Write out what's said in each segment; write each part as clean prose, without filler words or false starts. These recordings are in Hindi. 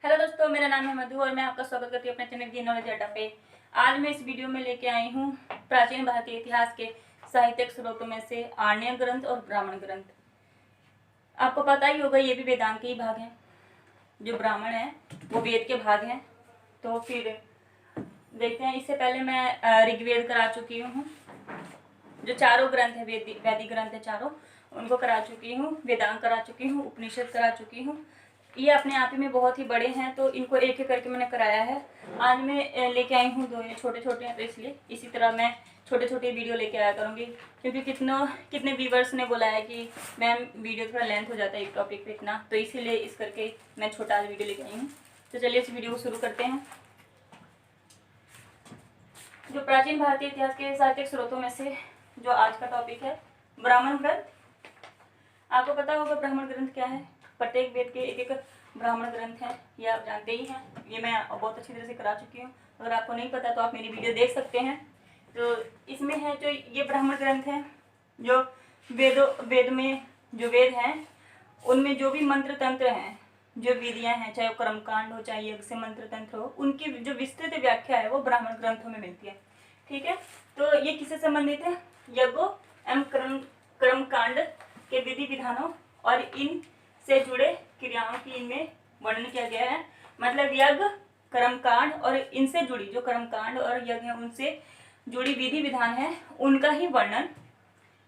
हेलो दोस्तों, मेरा नाम है मधु और मैं आपका स्वागत करती हूँ अपने चैनल दी नॉलेज अड्डा पे। आज मैं इस वीडियो में लेके आई हूँ प्राचीन भारतीय इतिहास के साहित्यिक स्रोतों में से आर्य ग्रंथ और ब्राह्मण ग्रंथ। आपको पता ही होगा ये भी वेदांत के ही भाग हैं। जो ब्राह्मण है वो वेद के भाग हैं। तो फिर देखते हैं। इससे पहले मैं ऋग्वेद करा चुकी हूँ। जो चारों ग्रंथ है वैदिक ग्रंथ है चारों, उनको करा चुकी हूँ। वेदांत करा चुकी हूँ, उपनिषद करा चुकी हूँ। ये अपने आप ही में बहुत ही बड़े हैं, तो इनको एक एक करके मैंने कराया है। आज मैं लेके आई हूँ 2, ये छोटे छोटे हैं, तो इसलिए इसी तरह मैं छोटे छोटे वीडियो लेके आया करूँगी। क्योंकि कितने व्यूवर्स ने बोला है कि मैम वीडियो थोड़ा लेंथ हो जाता है एक टॉपिक पे इतना, तो इसीलिए इस करके मैं छोटा आज वीडियो लेके आई हूँ। तो चलिए इस वीडियो को शुरू करते हैं। जो प्राचीन भारतीय इतिहास के साहित्यिक स्रोतों में से जो आज का टॉपिक है ब्राह्मण ग्रंथ। आपको पता होगा ब्राह्मण ग्रंथ क्या है। प्रत्येक वेद के एक एक ब्राह्मण ग्रंथ हैं, ये आप जानते ही हैं। ये मैं बहुत अच्छी तरह से करा चुकी हूँ। अगर आपको नहीं पता तो आप मेरी वीडियो देख सकते हैं। तो इसमें है जो ये ब्राह्मण ग्रंथ हैं, जो वेद में जो वेद हैं उनमें जो भी मंत्र तंत्र हैं, जो विधियाँ हैं, चाहे वो कर्मकांड हो चाहे यज्ञ से मंत्र तंत्र हो, उनकी जो विस्तृत व्याख्या है वो ब्राह्मण ग्रंथों में मिलती है। ठीक है, तो ये किससे संबंधित है? यज्ञों एवं कर्मकांड के विधि विधानों और इन से जुड़े क्रियाओं की इनमें वर्णन किया गया है। मतलब यज्ञ, कर्मकांड और इनसे जुड़ी जो कर्मकांड और यज्ञ है उनसे जुड़ी विधि विधान है, उनका ही वर्णन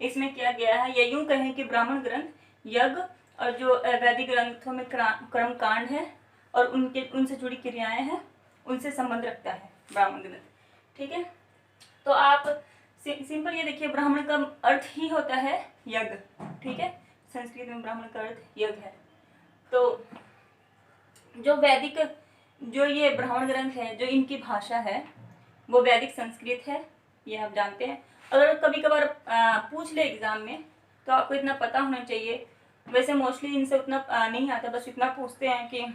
इसमें किया गया है। या यूं कहें कि ब्राह्मण ग्रंथ यज्ञ और जो वैदिक ग्रंथों में कर्मकांड है और उनसे जुड़ी क्रियाएं हैं, उनसे संबंध रखता है ब्राह्मण ग्रंथ। ठीक है, तो आप सिंपल ये देखिए, ब्राह्मण का अर्थ ही होता है यज्ञ। ठीक है, संस्कृत में ब्राह्मण का अर्थ यज्ञ है। तो जो वैदिक जो ये ब्राह्मण ग्रंथ है, जो इनकी भाषा है वो वैदिक संस्कृत है, ये आप जानते हैं। अगर कभी कभार पूछ ले एग्जाम में तो आपको इतना पता होना चाहिए। वैसे मोस्टली इनसे उतना नहीं आता, बस इतना पूछते हैं कि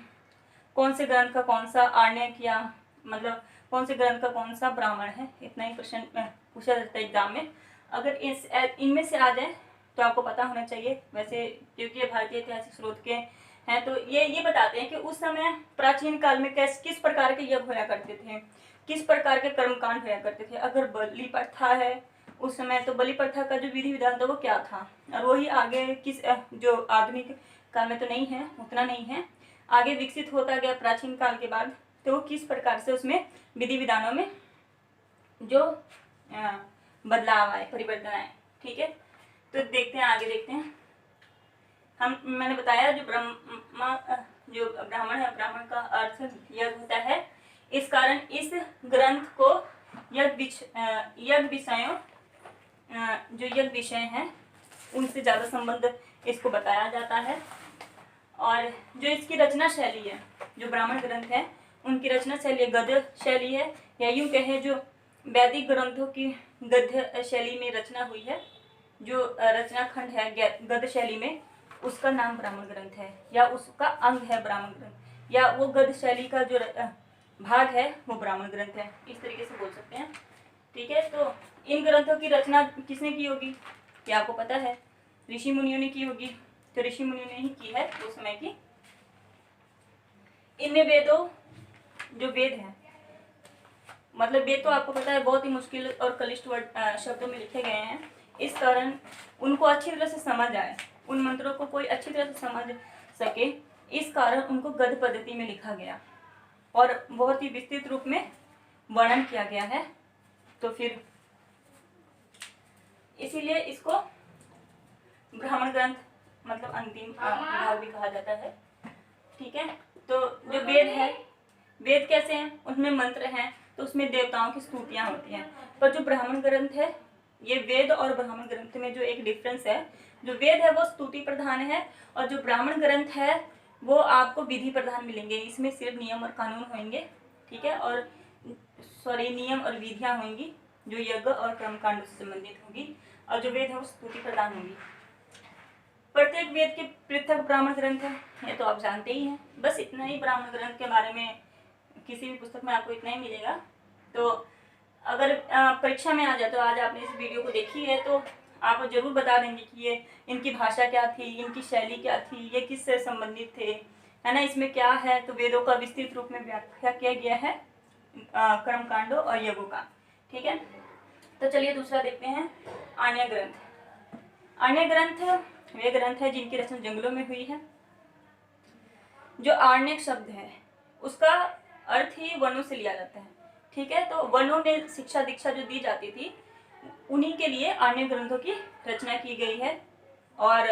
कौन से ग्रंथ का कौन सा आर्य किया, मतलब कौन से ग्रंथ का कौन सा ब्राह्मण है, इतना ही प्रश्न पूछा जाता है एग्जाम में। अगर इनमें से आ जाए तो आपको पता होना चाहिए। वैसे क्योंकि ये भारतीय ऐतिहासिक स्रोत के हैं, तो ये बताते हैं कि उस समय प्राचीन काल में किस प्रकार के यज्ञ होया करते थे, किस प्रकार के कर्मकांड होया करते थे। अगर बलि प्रथा है उस समय, तो बलि प्रथा का जो विधि विधान था वो क्या था, और वही आगे किस जो आधुनिक काल में तो नहीं है, उतना नहीं है, आगे विकसित होता गया प्राचीन काल के बाद, तो किस प्रकार से उसमें विधि विधानों में जो बदलाव आए, परिवर्तन आए। ठीक है, तो देखते हैं, आगे देखते हैं। मैंने बताया जो ब्राह्मण है, ब्राह्मण का अर्थ यज्ञ होता है। इस कारण इस ग्रंथ को यज्ञ विषयों जो यज्ञ विषय हैं उनसे ज़्यादा संबंध इसको बताया जाता है। और जो इसकी रचना शैली है, जो ब्राह्मण ग्रंथ है उनकी रचना शैली गद्य शैली है, या यूं कहे जो वैदिक ग्रंथों की गद्य शैली में रचना हुई है, जो रचना खंड है गद्य शैली में, उसका नाम ब्राह्मण ग्रंथ है, या उसका अंग है ब्राह्मण ग्रंथ, या वो गद्य शैली का जो भाग है वो ब्राह्मण ग्रंथ है, इस तरीके से बोल सकते हैं। ठीक है, तो इन ग्रंथों की रचना किसने की होगी, क्या आपको पता है? ऋषि मुनियों ने की होगी। तो ऋषि मुनियों ने ही की है उस समय की। इनमें जो वेद है, मतलब वेद तो आपको पता है बहुत ही मुश्किल और कलिष्ठ शब्दों में लिखे गए हैं। इस कारण उनको अच्छी तरह से समझ आए, उन मंत्रों को कोई अच्छी तरह से समझ सके, इस कारण उनको गद्य पद्धति में लिखा गया और बहुत ही विस्तृत रूप में वर्णन किया गया है। तो फिर इसीलिए इसको ब्राह्मण ग्रंथ मतलब अंतिम भाग भी कहा जाता है। ठीक है, तो जो वेद है, वेद कैसे हैं? उनमें मंत्र हैं, तो उसमें देवताओं की स्तुतियां होती हैं। पर जो ब्राह्मण ग्रंथ है, ये वेद और ब्राह्मण ग्रंथ में जो एक डिफरेंस है, जो वेद है वो स्तुति प्रधान है, और जो ब्राह्मण ग्रंथ है वो आपको विधि प्रधान मिलेंगे। इसमें सिर्फ नियम और कानून होंगे। ठीक है, और नियम और विधियां होंगी जो यज्ञ और कर्मकांड से संबंधित होगी, और जो वेद है वो स्तुति प्रधान होंगी। प्रत्येक वेद के पृथक ब्राह्मण ग्रंथ है, ये तो आप जानते ही हैं। बस इतना ही ब्राह्मण ग्रंथ के बारे में किसी भी पुस्तक में आपको इतना ही मिलेगा। तो अगर परीक्षा में आ जाए, तो आज आपने इस वीडियो को देखी है तो आप जरूर बता देंगे कि ये इनकी भाषा क्या थी, इनकी शैली क्या थी, ये किससे संबंधित थे, है ना। इसमें क्या है, तो वेदों का विस्तृत रूप में व्याख्या किया गया है कर्मकांडों और यज्ञों का। ठीक है, तो चलिए दूसरा देखते हैं, आर्ण्य ग्रंथ। आर्ण्य ग्रंथ वे ग्रंथ है जिनकी रचना जंगलों में हुई है। जो आर्ण्य शब्द है उसका अर्थ ही वनों से लिया जाता है। ठीक है, तो वनों में शिक्षा दीक्षा जो दी जाती थी उन्हीं के लिए आर्ण्य ग्रंथों की रचना की गई है, और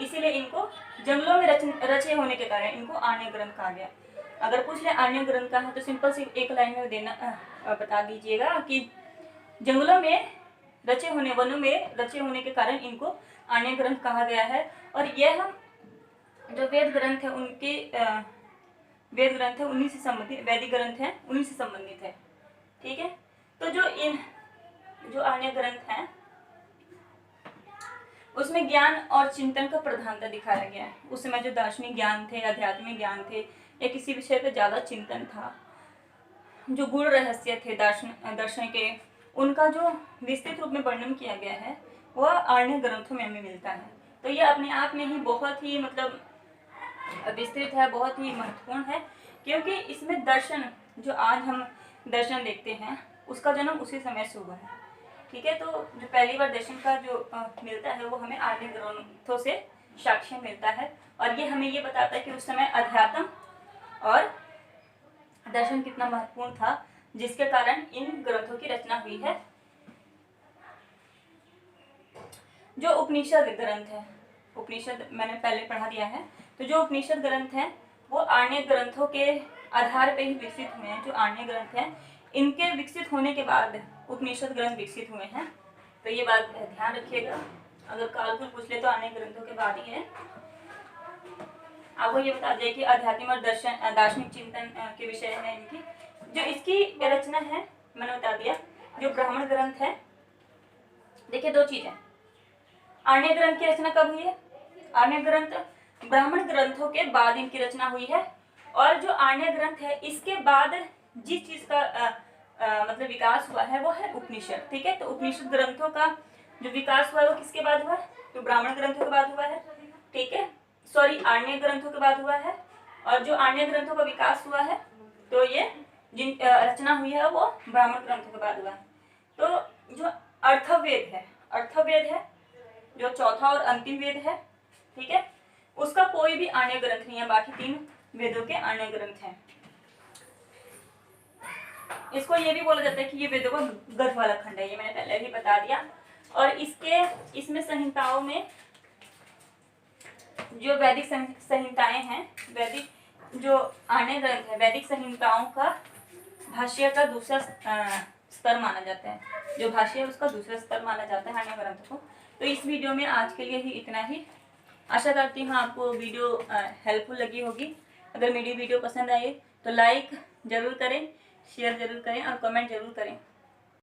इसीलिए इनको जंगलों में रचे होने के कारण इनको आर्ण्य ग्रंथ कहा गया। अगर पूछ ले आर्ण्य ग्रंथ का है तो सिंपल सी एक लाइन में बता दीजिएगा कि जंगलों में रचे होने, वनों में रचे होने के कारण इनको आर्ण्य ग्रंथ कहा गया है। और यह जो वेद ग्रंथ है उनके वेद ग्रंथ है उन्हीं से संबंधित, वैदिक ग्रंथ है उन्हीं से संबंधित है। ठीक है, तो जो आर्ण्य ग्रंथ हैं उसमें ज्ञान और चिंतन का प्रधानता दिखाया गया है। उस समय जो दार्शनिक ज्ञान थे, आध्यात्मिक ज्ञान थे, या किसी विषय पर ज्यादा चिंतन था, जो गुण रहस्य थे दर्शन के, उनका जो विस्तृत रूप में वर्णन किया गया है वह आर्ण्य ग्रंथों में हमें मिलता है। तो यह अपने आप में ही बहुत ही मतलब विस्तृत है, बहुत ही महत्वपूर्ण है, क्योंकि इसमें दर्शन, जो आज हम दर्शन देखते हैं उसका जन्म उसी समय से हुआ है। ठीक है, तो जो पहली बार दर्शन का जो मिलता है वो हमें आर्ण्य ग्रंथों से साक्ष्य मिलता है, और ये हमें ये बताता है कि उस समय अध्यात्म और दर्शन कितना महत्वपूर्ण था, जिसके कारण इन ग्रंथों की रचना हुई है। जो उपनिषद ग्रंथ है, उपनिषद मैंने पहले पढ़ा दिया है, तो जो उपनिषद ग्रंथ हैं वो आर्ण्य ग्रंथों के आधार पर ही विकसित हुए हैं। जो आर्ण्य ग्रंथ हैं इनके विकसित होने के बाद उपनिषद ग्रंथ विकसित हुए हैं। तो ये बात ध्यान रखिएगा, अगर कालपुर पूछ ले तो आर्ण्य ग्रंथों के बाद ही है। आपको ये बता दिया कि आध्यात्मिक और दार्शनिक चिंतन के विषय में इनकी जो इसकी रचना है मैंने बता दिया। जो ब्राह्मण ग्रंथ है, देखिए दो चीजें, आर्ण्य ग्रंथ की रचना कब हुई है, आर्ण्य ग्रंथ ब्राह्मण ग्रंथों के बाद इनकी रचना हुई है, और जो आर्ण्य ग्रंथ है इसके बाद जिस चीज का मतलब विकास हुआ है वो है उपनिषद। ठीक है, तो उपनिषद ग्रंथों का जो विकास हुआ है वो किसके बाद हुआ है, तो ब्राह्मण ग्रंथों के बाद हुआ है। ठीक है, सॉरी आर्ण्य ग्रंथों के बाद हुआ है, और जो आर्ण्य ग्रंथों का विकास हुआ है तो ये जिन रचना हुई है वो ब्राह्मण ग्रंथों के बाद हुआ है। तो जो अर्थवेद है जो चौथा और अंतिम वेद है, ठीक है, उसका कोई भी आर्ण्य ग्रंथ नहीं है, बाकी तीन वेदों के आर्ण्य ग्रंथ हैं। इसको ये भी बोला जाता है कि ये वेदों का गर्भ वाला खंड है, ये मैंने पहले भी बता दिया। और इसमें संहिताओं में जो वैदिक संहिताएं हैं, वैदिक जो आर्ण्य ग्रंथ है, वैदिक संहिताओं का भाष्य का दूसरा स्तर माना जाता है। जो भाष्य है उसका दूसरा स्तर माना जाता है आर्ण्य ग्रंथ को। तो इस वीडियो में आज के लिए ही इतना ही। आशा करती हूँ आपको वीडियो हेल्पफुल लगी होगी। अगर मेरी वीडियो पसंद आए तो लाइक जरूर करें, शेयर जरूर करें और कमेंट जरूर करें।